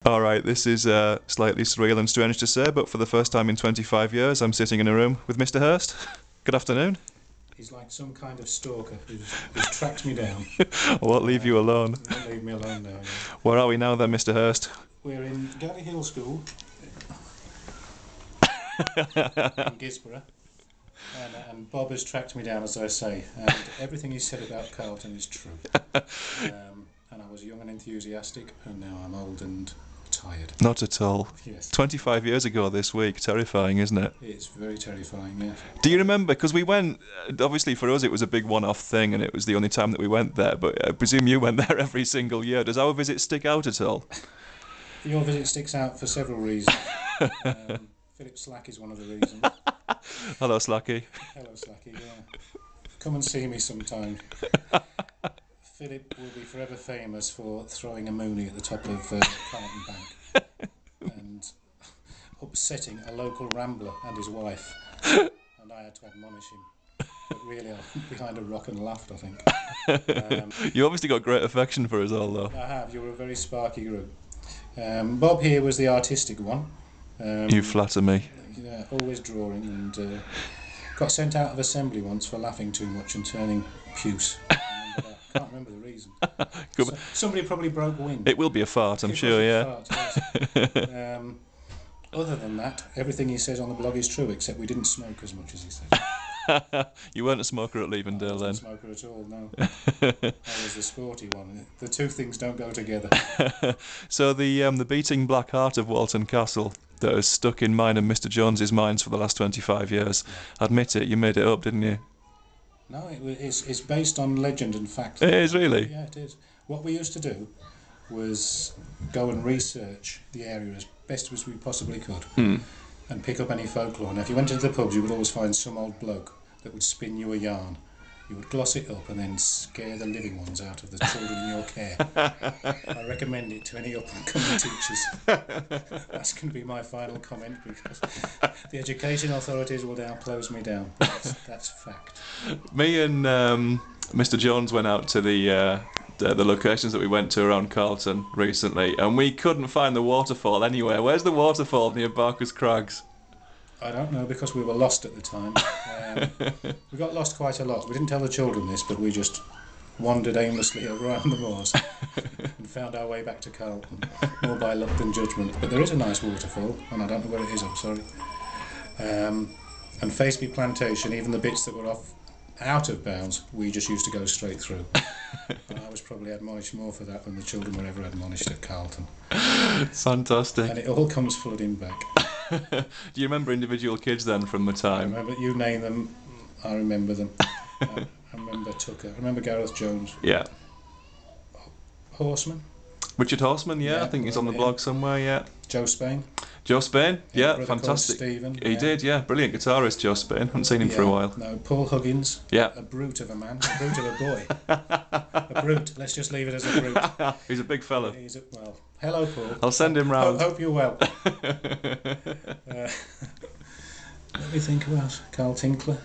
All right, this is slightly surreal and strange to say, but for the first time in 25 years, I'm sitting in a room with Mr Hirst. Good afternoon. He's like some kind of stalker who's tracked me down. I won't leave you alone. He won't leave me alone now. Yeah. Where are we now then, Mr Hirst? We're in Galley Hill School in Gisborough, and Bob has tracked me down, as I say, and everything he said about Carlton is true. And I was young and enthusiastic, and now I'm old and tired. Not at all. Yes. 25 years ago this week. Terrifying, isn't it? It's very terrifying, yes. Do you remember? Because we went, obviously for us it was a big one-off thing and it was the only time that we went there, but I presume you went there every single year. Does our visit stick out at all? Your visit sticks out for several reasons. Philip Slack is one of the reasons. Hello, Slacky. Hello, Slacky, yeah. Come and see me sometime. Philip will be forever famous for throwing a moonie at the top of Carlton Bank and upsetting a local rambler and his wife. And I had to admonish him. But really, I'm behind a rock and laughed, I think. You obviously got great affection for us all, though. I have. You were a very sparky group. Bob here was the artistic one. You flatter me. Yeah, always drawing, and got sent out of assembly once for laughing too much and turning puce. Can't remember the reason. Somebody probably broke wind. It will be a fart, I'm sure, yeah. Fart, yes. Other than that, everything he says on the blog is true, except we didn't smoke as much as he said. You weren't a smoker at Leavendale then? I wasn't a smoker at all, no. I was the sporty one. The two things don't go together. So the beating black heart of Walton Castle that has stuck in mine and Mr Jones's minds for the last 25 years. Admit it, you made it up, didn't you? No, it's based on legend and fact. It is, really? Yeah, it is. What we used to do was go and research the area as best as we possibly could and pick up any folklore. Now, if you went into the pubs, you would always find some old bloke that would spin you a yarn. You would gloss it up and then scare the living ones out of the children in your care. I recommend it to any up-and-coming teachers. That's going to be my final comment, because the education authorities will now close me down. That's fact. Me and Mr Jones went out to the locations that we went to around Carlton recently, and we couldn't find the waterfall anywhere. Where's the waterfall near Barker's Crags? I don't know, because we were lost at the time. We got lost quite a lot. We didn't tell the children this, but we just wandered aimlessly around the moors and found our way back to Carlton, more by luck than judgment. But there is a nice waterfall, and I don't know where it is, I'm sorry. And Faceby Plantation, even the bits that were out of bounds, we just used to go straight through. And I was probably admonished more for that than the children were ever admonished at Carlton. Fantastic. And it all comes flooding back. Do you remember individual kids then from the time? I remember, you name them, I remember them. I remember Tucker. I remember Gareth Jones. Yeah. Horseman. Richard Horseman, yeah, I think he's on the blog somewhere, yeah. Joe Spain. Joe Spain, yeah, fantastic. Stephen. He did, yeah, brilliant guitarist, Joe Spain. Haven't seen him for a while. No, Paul Huggins. Yeah. A brute of a man, a brute of a boy. A brute, let's just leave it as a brute. He's a big fella. Well, hello Paul. I'll send him round. Hope you're well. Let me think about Carl Tinkler.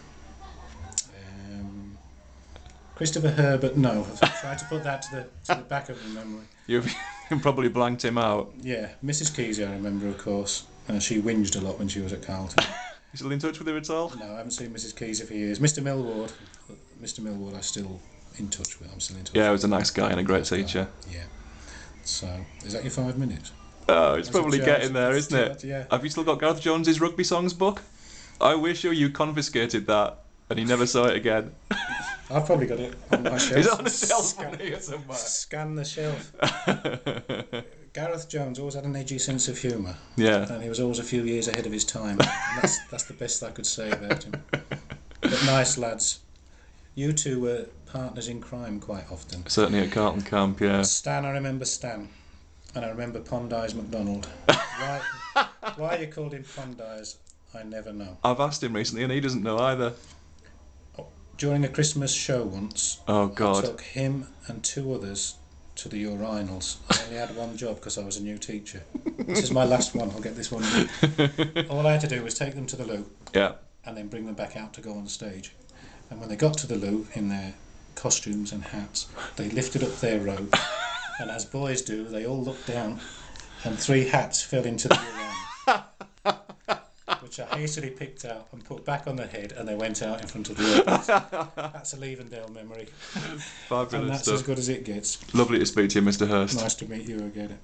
Christopher Herbert, no. I've tried to put that to the back of the memory. You've probably blanked him out. Yeah, Mrs Kesey I remember, of course. She whinged a lot when she was at Carlton. You still in touch with her at all? No, I haven't seen Mrs Kesey for years. Mr Millward I'm still in touch with. I'm still in touch. Yeah, he was a nice guy and a great teacher. Yeah. So, is that your 5 minutes? Oh, it's probably getting there, isn't it? Yeah. Have you still got Gareth Jones's rugby songs book? I wish you confiscated that and he never saw it again. I've probably got it on my shelf. Is it on the shelf here somewhere? Scan the shelf. Gareth Jones always had an edgy sense of humour. Yeah. And he was always a few years ahead of his time. And that's the best I could say about him. But nice lads. You two were partners in crime quite often. Certainly at Carlton Camp, yeah. Stan, I remember Stan. And I remember Pondy's MacDonald. Why you called him Pondy's, I never know. I've asked him recently and he doesn't know either. During a Christmas show once, oh God, I took him and 2 others to the urinals. I only had one job because I was a new teacher. This is my last one, I'll get this one in. All I had to do was take them to the loo, yeah, and then bring them back out to go on stage. And when they got to the loo, in their costumes and hats, they lifted up their robe, and as boys do, they all looked down and 3 hats fell into the urine, which I hastily picked out and put back on the head, and they went out in front of the others. That's a Leavendale memory. Fabulous And that's stuff. as good as it gets. Lovely to speak to you, Mr Hirst. Nice to meet you again.